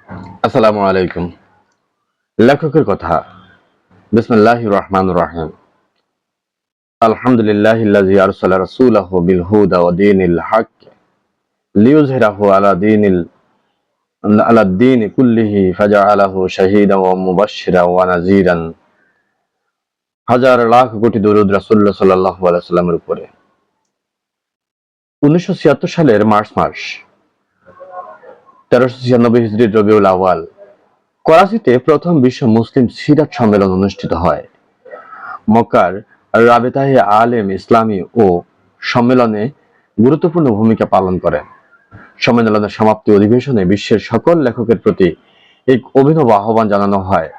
আসসালামু আলাইকুম। লেখকের কথা। বিসমিল্লাহির রহমানির রহিম। আলহামদুলিল্লাহিল্লাযী আরসালা রাসূলাহু বিল হুদা ওয়া দীনিল হক লিইয়ুযহিরাহু আলা দ্বীনি কুল্লিহি ফাজআলাহু শাহীদান ওয়া মুবাশশিরান ওয়া নাযীরান। হাজার লাখ কোটি দরুদ রাসূলুল্লাহ সাল্লাল্লাহু আলাইহি ওয়াসাল্লামের উপরে। 1976 সালের মার্চ মাস, 1396 হিজরির রবিউল আউয়াল, করাচিতে প্রথম বিশ্ব মুসলিম সিরাত সম্মেলন অনুষ্ঠিত হয়। মক্কার রাবেতায়ে আলেম ইসলামী ও সম্মেলনে গুরুত্বপূর্ণ ভূমিকা পালন করেন। সম্মেলনের সমাপ্তি অধিবেশনে বিশ্বের সকল লেখকের প্রতি এক অভিনব আহ্বান জানানো হয়।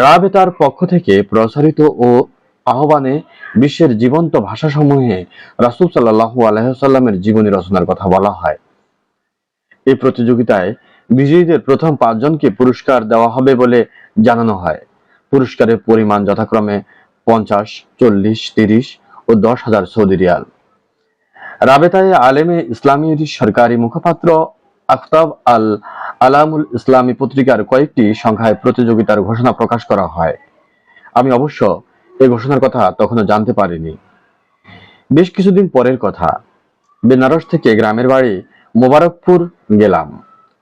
রাবেতার পক্ষ থেকে প্রচারিত ও আহ্বানে বিশ্বের জীবন্ত ভাষাসমূহে রাসূল সাল্লাল্লাহু আলাইহি ওয়াসাল্লামের জীবনী রচনার কথা বলা হয়। এই প্রতিযোগিতায় বিজয়ীদের প্রথম 5 জনকে পুরস্কার দেওয়া হবে বলে জানানো হয়। পুরস্কারের পরিমাণ যথাক্রমে 50, 40, 30 ও 10,000 সৌদি রিয়াল। রাবেতায়ে আলেমে ইসলামীর সরকারি মুখপাত্র আফতাব আল আলামুল ইসলামী পত্রিকার কয়েকটি সংখ্যায় প্রতিযোগিতার ঘোষণা প্রকাশ করা হয়। আমি অবশ্য এই ঘোষণার কথা তখনও জানতে পারিনি। বেশ কিছুদিন পরের কথা, বেনারস থেকে গ্রামের বাড়ি মোবারকপুর গেলাম।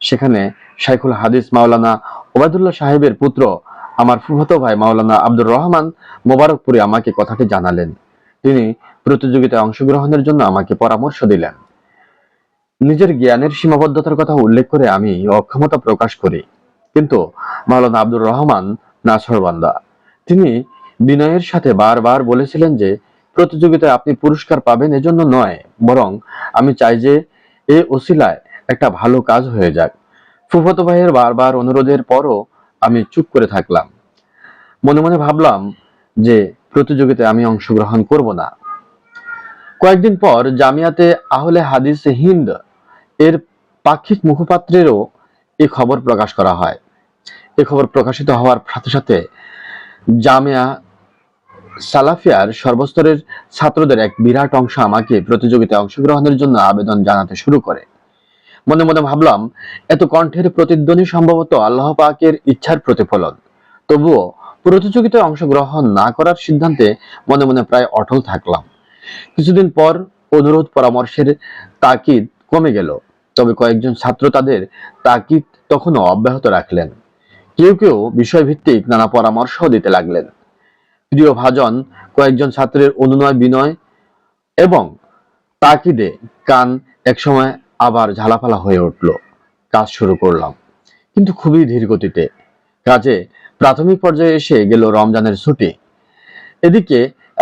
সেখানে শাইখুল হাদিস মাওলানা ওবায়দুল্লাহ সাহেবের পুত্র আমার ফুফাতো ভাই মাওলানা আব্দুর রহমান মোবারকপুরে আমাকে কথাটি জানালেন। তিনি প্রতিযোগিতায় অংশগ্রহণের জন্য আমাকে পরামর্শ দিলেন। নিজের জ্ঞানের সীমাবদ্ধতার কথা উল্লেখ করে আমি অক্ষমতা প্রকাশ করি, কিন্তু মাওলানা আব্দুর রহমান নাছোড়বান্দা। তিনি বিনয়ের সাথে বারবার বলেছিলেন যে প্রতিযোগিতায় আপনি পুরস্কার পাবেন এজন্য নয়, বরং আমি চাই যে এ ওসিলায় একটা ভালো কাজ হয়ে যাক। ফুফাতো ভাইয়ের বারবার অনুরোধের পরও আমি চুপ করে থাকলাম। মনে মনে ভাবলাম যে প্রতিযোগিতায় আমি অংশগ্রহণ করব না। কয়েকদিন পর জামিয়াতে আহলে হাদিস হিন্দ এর পাক্ষিক মুখপাত্রেরও এই খবর প্রকাশ করা হয়। এই খবর প্রকাশিত হওয়ার সাথে সাথে জামিয়া সালাফিয়ার সর্বস্তরের ছাত্রদের এক বিরাট অংশ আমাকে প্রতিযোগিতায় অংশগ্রহণের জন্য আবেদন জানাতে শুরু করে। মনে মনে ভাবলাম, এত কণ্ঠের প্রতিধ্বনি সম্ভবত আল্লাহ পাকের ইচ্ছার প্রতিফলন। তবুও প্রতিযোগিতায় অংশগ্রহণ না করার সিদ্ধান্তে মনে মনে প্রায় অটল থাকলাম। কিছুদিন পর অনুরোধ পরামর্শের তাকিদ কমে গেল, তবে কয়েকজন ছাত্র তাদের তাকিদ তখনও অব্যাহত রাখলেন। কেউ কেউ বিষয়ভিত্তিক নানা পরামর্শ দিতে লাগলেন। প্রিয় ভাজন কয়েকজন ছাত্রের অনুনয় বিনয় এবং তাকিদে কান একসময় আবার ঝালাপালা হয়ে উঠল। কাজ শুরু করলাম, কিন্তু খুবই ধীর গতিতে। কাজে প্রাথমিক পর্যায়ে এসে গেল রমজানের ছুটি। এদিকে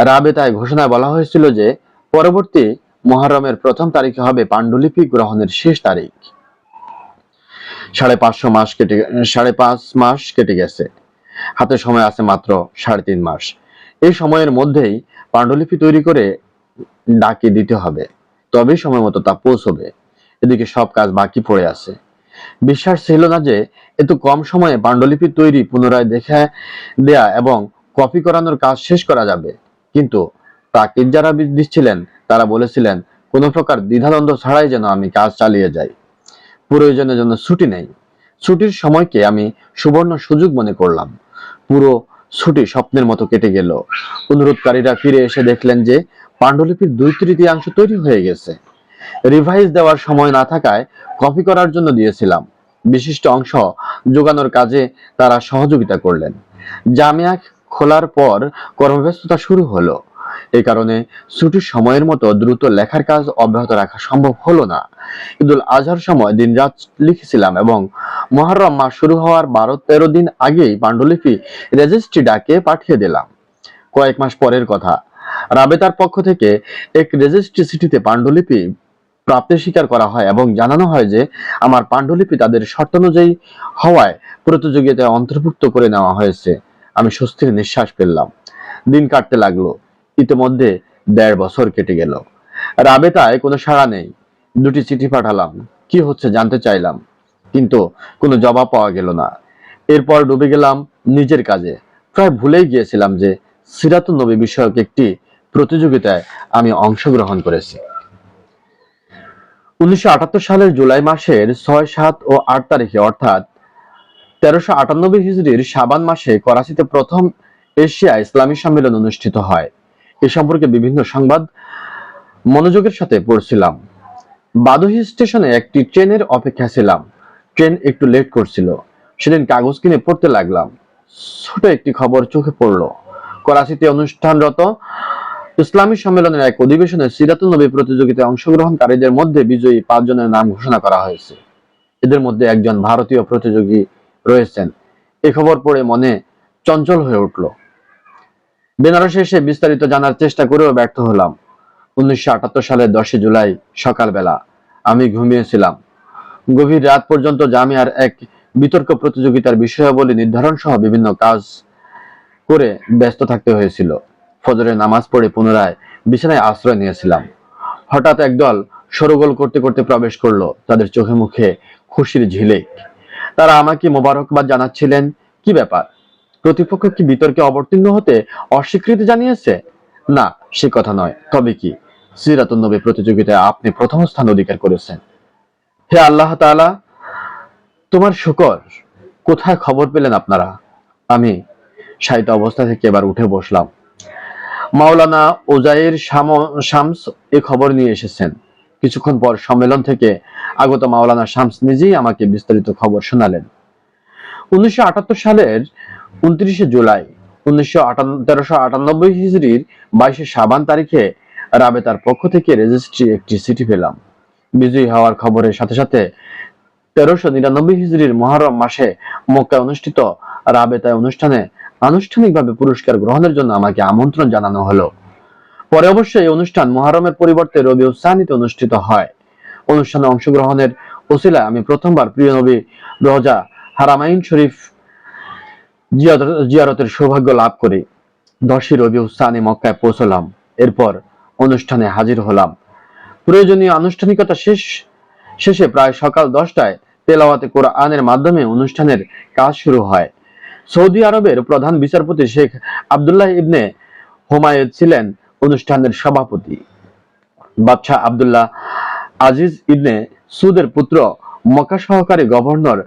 রাবেতায় ঘোষণায় বলা হয়েছিল যে পরবর্তী মুহররমের প্রথম তারিখে হবে পাণ্ডুলিপি গ্রহণের শেষ তারিখ। 5.5 মাস কেটে গেছে। হাতে সময় আছে মাত্র 3.5 মাস। এই সময়ের মধ্যেই পাণ্ডুলিপি তৈরি করে ডাকে দিতে হবে, তবেই সময় মতো তা পৌঁছবে। এদিকে সব কাজ বাকি পড়ে আছে। বিশ্বাস ছিল না যে এত কম সময়ে পাণ্ডুলিপি তৈরি, পুনরায় দেখে দেয়া এবং কপি করানোর কাজ শেষ করা যাবে। কিন্তু তাকিদ যারা দিচ্ছিলেন তারা বলেছিলেন কোনো প্রকার দ্বিধাদ্বন্দ্ব ছাড়াই যেন আমি কাজ চালিয়ে যাই। প্রয়োজনের জন্য ছুটি নেই। ছুটির সময়কে আমি সুবর্ণ সুযোগ মনে করলাম। পুরো ছুটি স্বপ্নের মতো কেটে গেল। অনুরোধকারীরা ফিরে এসে দেখলেন যে পাণ্ডুলিপির 2/3 তৈরি হয়ে গেছে। রিভাইজ দেওয়ার সময় না থাকায় কপি করার জন্য দিয়েছিলাম। বিশিষ্ট অংশ যোগানোর কাজে তারা সহযোগিতা করলেন। জামিয়া খোলার পর কর্মব্যস্ততা শুরু হলো। এই কারণে ছুটির সময়ের মতো দ্রুত লেখার কাজ অব্যাহত রাখা সম্ভব হলো না। ঈদুল আজহার সময় দিনরাত লিখেছিলাম এবং মুহররম মাস শুরু হওয়ার 12-13 দিন আগেই পাণ্ডুলিপি রেজিস্ট্রি ডাকে পাঠিয়ে দিলাম। কয়েক মাস পরের কথা, রাবেতার পক্ষ থেকে এক রেজিস্ট্রি চিঠিতে পাণ্ডুলিপি প্রাপ্তি স্বীকার করা হয় এবং জানানো হয় যে আমার পাণ্ডুলিপি তাদের শর্তানুযায়ী হওয়ায় প্রতিযোগিতায় অন্তর্ভুক্ত করে নেওয়া হয়েছে। আমি স্বস্তির নিঃশ্বাস ফেললাম। দিন কাটতে লাগলো। ইতিমধ্যে 1.5 বছর কেটে গেল। রাবেতায় কোনো সাড়া নেই। 2টি চিঠি পাঠালাম, কি হচ্ছে জানতে চাইলাম, কিন্তু কোনো জবাব পাওয়া গেল না। এরপর ডুবে গেলাম নিজের কাজে। প্রায় ভুলেই গিয়েছিলাম যে সিরাতুন নবী বিষয়ক একটি প্রতিযোগিতায় আমি অংশগ্রহণ করেছি। 1978 সালের জুলাই মাসের 6, 7 ও 8 তারিখে অর্থাৎ 1398 হিজরির শাবান মাসে করাচিতে প্রথম এশিয়া ইসলামী সম্মেলন অনুষ্ঠিত হয়। এ সম্পর্কে বিভিন্ন সংবাদ মনোযোগের সাথে পড়ছিলাম। বাদুহি স্টেশনে একটি ট্রেনের অপেক্ষা ছিলাম। ট্রেন একটু লেট করছিল। সেদিন কাগজ কিনে পড়তে লাগলাম। ছোট একটি খবর চোখে পড়ল। করাচিতে অনুষ্ঠানরত ইসলামী সম্মেলনের এক অধিবেশনে সিরাতুন নবী প্রতিযোগিতায় অংশগ্রহণকারীদের মধ্যে বিজয়ী 5 জনের নাম ঘোষণা করা হয়েছে। এদের মধ্যে একজন ভারতীয় প্রতিযোগী রয়েছেন। এ খবর পড়ে মনে চঞ্চল হয়ে উঠল। বেনারসে এসে বিস্তারিত জানার চেষ্টা করেও ব্যর্থ হলাম। 1978 সালের 10 জুলাই সকালবেলা আমি ঘুমিয়েছিলাম। গভীর রাত পর্যন্ত জামিয়ার এক বিতর্ক প্রতিযোগিতার বিষয়াবলী নির্ধারণ সহ বিভিন্ন কাজ করে ব্যস্ত থাকতে হয়েছিল। ফজরের নামাজ পড়ে পুনরায় বিছানায় আশ্রয় নিয়েছিলাম। হঠাৎ একদল শোরগোল করতে করতে প্রবেশ করলো। তাদের চোখে মুখে খুশির ঝিলিক। তারা আমাকে মোবারকবাদ জানাচ্ছিলেন। কি ব্যাপার? প্রতিপক্ষ কি বিতর্কে অবতীর্ণ হতে অস্বীকৃতি জানিয়েছে? না, সে কথা নয়। তবে কি সিরাতুন নবী প্রতিযোগিতায় আপনি প্রথম স্থান অধিকার করেছেন। হে আল্লাহ তাআলা, তোমার শুকর। কোথায় খবর পেলেন আপনারা? আমি শায়িত অবস্থা থেকে এবার উঠে বসলাম। মাওলানা ওজাইর শামস এ খবর নিয়ে এসেছেন। কিছুক্ষণ পর সম্মেলন থেকে আগত মাওলানা শামস নিজেই আমাকে বিস্তারিত খবর শোনালেন। 1978 সালের 29 জুলাই 1398 হিজরির 22 শাবান তারিখে রাবেতার পক্ষ থেকে রেজিস্ট্রি একটি চিঠি পেলাম। বিজয়ী হওয়ার খবরের সাথে সাথে 1399 হিজরির মুহররম মাসে মক্কায় অনুষ্ঠিত রাবেতায় অনুষ্ঠানে আনুষ্ঠানিকভাবে পুরস্কার গ্রহণের জন্য আমাকে আমন্ত্রণ জানানো হলো। পরে অবশ্য এই অনুষ্ঠান মুহররমের পরিবর্তে রবিউল সানিতে অনুষ্ঠিত হয়। অনুষ্ঠানে অংশগ্রহণের ওসিলায় আমি প্রথমবার প্রিয় নবী রওজা হারামাইন শরীফ জিয়ারতের সৌভাগ্য লাভ করি। 10 রবিউল সানি মক্কায় পৌঁছলাম। এরপর অনুষ্ঠানে হাজির হলাম। প্রয়োজনীয় আনুষ্ঠানিকতা শেষে প্রায় সকাল 10টায় তেলাওয়াতে কোরআনের মাধ্যমে অনুষ্ঠানের কাজ শুরু হয়। সৌদি আরবের প্রধান বিচারপতি শেখ আব্দুল্লাহ ইবনে হুমায়েদ ছিলেন অনুষ্ঠানের সভাপতি। বাদশাহ আব্দুল্লাহ আজিজ ইবনে সুদের পুত্র মক্কা সহকারী গভর্নর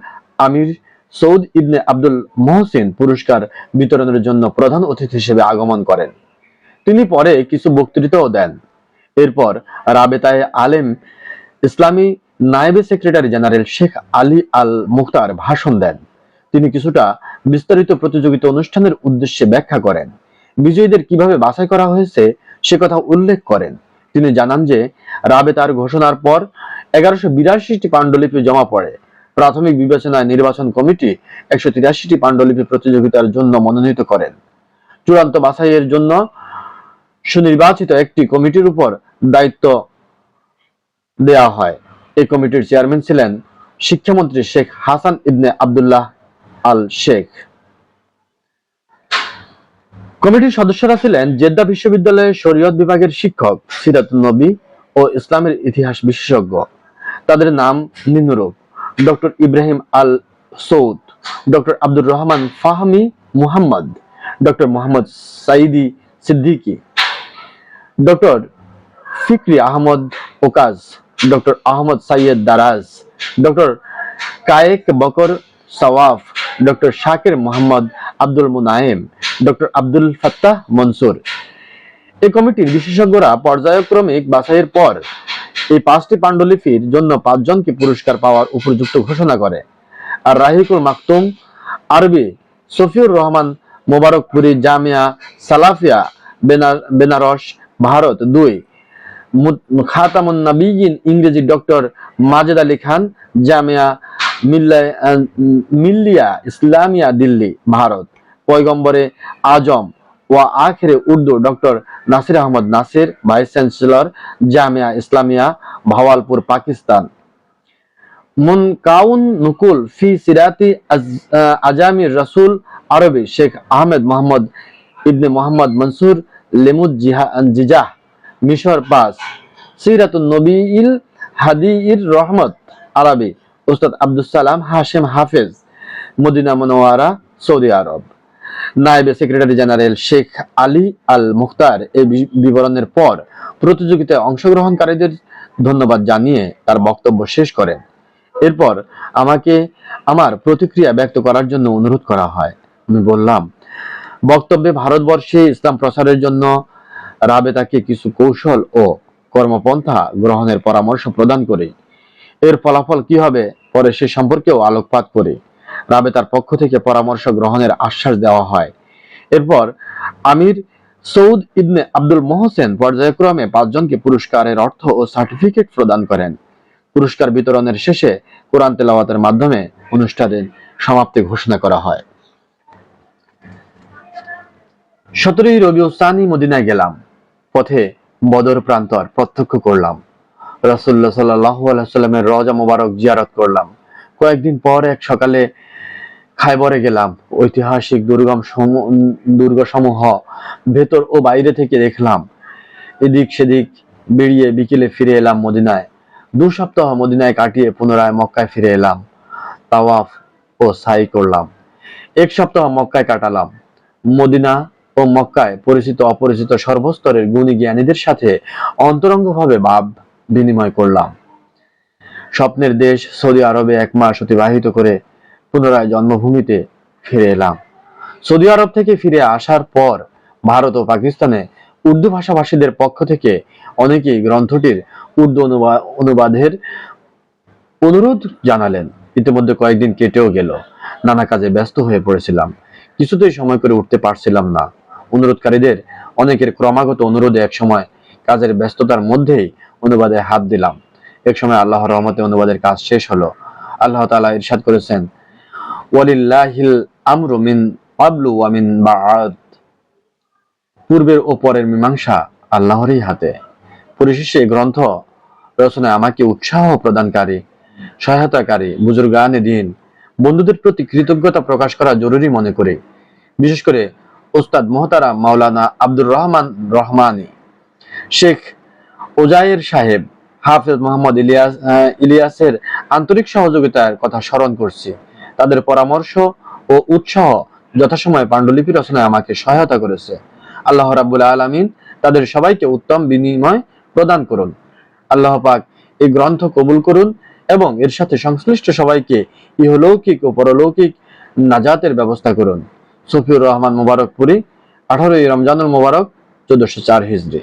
আমির সৌদ ইবনে আব্দুল মহসিন পুরস্কার বিতরণের জন্য প্রধান অতিথি হিসেবে আগমন করেন। তিনি পরে কিছু বক্তৃতাও দেন। এরপর রাবেতায়ে আলেম ইসলামী নায়েবে সেক্রেটারি জেনারেল শেখ আলী আল মুখতার ভাষণ দেন। তিনি কিছুটা বিস্তারিত প্রতিযোগিতা অনুষ্ঠানের উদ্দেশ্যে ব্যাখ্যা করেন। বিজয়ীদের কিভাবে বাছাই করা হয়েছে সে কথা উল্লেখ করেন। তিনি জানান যে রাবেতার ঘোষণার পর 1182টি পাণ্ডুলিপি জমা পড়ে। প্রাথমিক বিবেচনায় নির্বাচন কমিটি 183টি পাণ্ডুলিপি প্রতিযোগিতার জন্য মনোনীত করেন। চূড়ান্ত বাছাইয়ের জন্য সুনির্বাচিত একটি কমিটির উপর দায়িত্ব দেয়া হয়। এই কমিটির চেয়ারম্যান ছিলেন শিক্ষামন্ত্রী শেখ হাসান ইবনে আব্দুল্লাহ আল শেখ। কমিটির সদস্যরা ছিলেন জেদ্দা বিশ্ববিদ্যালয়ের শরীয়ত বিভাগের শিক্ষক, সিরাতুন নবী ও ইসলামের ইতিহাস বিশেষজ্ঞ। তাদের নাম নিম্নরূপ: doctor Ibrahim Al Saud, doctor Abdur Rahman Fahmi Muhammad, doctor Mohammad Saidi Siddiqui, doctor Fikri Ahmad Okaz, doctor Ahmad Sayyed Daraz, doctor কায়েক Bakr Sawwaf, doctor Shakir Mohammad Abdul Munaim, doctor Abdul Fattah Mansour. এই কমিটির বিশেষজ্ঞরা পর্যায়ক্রমিক বাছাইয়ের পর এই 5টি পাণ্ডুলিপির জন্য 5 জনকে পুরস্কার পাওয়ার উপযুক্ত ঘোষণা করে। আর রাহিকুল মাকতুম, আরবি, সফিউর রহমান, মোবারকপুরি জামিয়া সালাফিয়া, বেনারস, ভারত 2, খাতামুন নবীয়িন, ইংরেজি, doctor Majid Ali Khan, Jamia Millia Islamia, Delhi, Bharat, Paigambare Azam wa Akhire Urdu, doctor Nasir Ahmad Nasir, vice chancellor, Jamia Islamia, Bahawalpur, Pakistan. মুনকাউন নুকুল ফি সিরাতি আজামির রাসূল, আরবি, শেখ আহমেদ মোহাম্মদ ইবনে মোহাম্মদ মনসুর লেমুদ জিজাহ, মিশর, 5। সিরাতুন নবীল হাদিইর রহমত, আরবি, উস্তাদ আব্দুস সালাম হাশেম হাফেজ, মদিনা মুনাওয়ারা, সৌদি আরব। নায়েবে সেক্রেটারি জেনারেল শেখ আলী আল মুখতার এই বিবরণের পর প্রতিযোগিতায় অংশগ্রহণকারীদের ধন্যবাদ জানিয়ে তার বক্তব্য শেষ করেন। এরপর আমাকে আমার প্রতিক্রিয়া ব্যক্ত করার জন্য অনুরোধ করা হয়। আমি বললাম, বক্তব্যে ভারতবর্ষে ইসলাম প্রচারের জন্য রাবেতাকে কিছু কৌশল ও কর্মপন্থা গ্রহণের পরামর্শ প্রদান করে এর ফলাফল কি হবে পরে সে সম্পর্কেও আলোকপাত করে রাবেতার পক্ষ থেকে পরামর্শ গ্রহণের আশ্বাস দেওয়া হয়। এরপর আমির সৌদ ইবনে আব্দুল মোহসেন পর্যায়ক্রমে 5 জনকে পুরস্কারের অর্থ ও সার্টিফিকেট প্রদান করেন। পুরস্কার বিতরণের শেষে কোরআন তেলাওয়াতের মাধ্যমে অনুষ্ঠানের সমাপ্তি ঘোষণা করা হয়। 17ই রবিউল সানি মদিনায় গেলাম। পথে বদর প্রান্তর প্রত্যক্ষ করলাম। রাসূলুল্লাহ সাল্লাল্লাহু আলাইহি সাল্লামের রওজা মোবারক জিয়ারত করলাম। কয়েকদিন পর এক সকালে খায়বরে গেলাম। ঐতিহাসিক দুর্গসমূহ ভেতর ও বাইরে থেকে দেখলাম। এদিক সেদিক বেরিয়ে বিকেলে ফিরে এলাম মদিনায়। 2 সপ্তাহ মদিনায় কাটিয়ে পুনরায় মক্কায় ফিরে এলাম। তাওয়াফ ও সাই করলাম। 1 সপ্তাহ মক্কায় কাটালাম। মদিনা ও মক্কায় পরিচিত অপরিচিত সর্বস্তরের গুণী জ্ঞানীদের সাথে অন্তরঙ্গভাবে ভাব বিনিময় করলাম। স্বপ্নের দেশ সৌদি আরবে 1 মাস অতিবাহিত করে পুনরায় জন্মভূমিতে ফিরে এলাম। সৌদি আরব থেকে ফিরে আসার পর ভারত ও পাকিস্তানে উর্দু ভাষাভাষীদের পক্ষ থেকে অনেকেই গ্রন্থটির উর্দু অনুবাদের অনুরোধ জানালেন। ইতিমধ্যে কয়েকদিন কেটেও গেল। নানা কাজে ব্যস্ত হয়ে পড়েছিলাম। কিছুতেই সময় করে উঠতে পারছিলাম না। অনুরোধকারীদের অনেকের ক্রমাগত অনুরোধে একসময় কাজের ব্যস্ততার মধ্যেই অনুবাদে হাত দিলাম। এক সময় আল্লাহর রহমতে অনুবাদের কাজ শেষ হলো। আল্লাহ তাআলা ইরশাদ করেছেন, ওয়ালিল্লাহিল আমরু মিন ক্বাবলু ওয়া মিন বা'দ। পূর্বের ও পরের মীমাংসা আল্লাহরই হাতে। পরিশেষে গ্রন্থ রচনায় আমাকে উৎসাহ প্রদানকারী, সহায়তাকারী বুজুর্গানে দ্বীন বন্ধুদের প্রতি কৃতজ্ঞতা প্রকাশ করা জরুরি মনে করে, বিশেষ করে ওস্তাদ মোহতারাম মাওলানা আব্দুর রহমান রহমানী, শেখ ওজায়ের সাহেব, হাফেজ মোহাম্মদ ইলিয়াসের আন্তরিক সহযোগিতার কথা স্মরণ করছি। তাদের পরামর্শ ও উৎসাহ যথাসময়ে পাণ্ডুলিপি রচনায় আমাকে সহায়তা করেছে। আল্লাহ রাব্বুল আলামিন তাদের সবাইকে উত্তম বিনিময় প্রদান করুন। আল্লাহ পাক এই গ্রন্থ কবুল করুন এবং এর সাথে সংশ্লিষ্ট সবাইকে ইহলৌকিক ও পরলৌকিক নাজাতের ব্যবস্থা করুন। সফিউর রহমান মুবারকপুরি, 18ই রমজানুল মুবারক, 1404 হিজরি।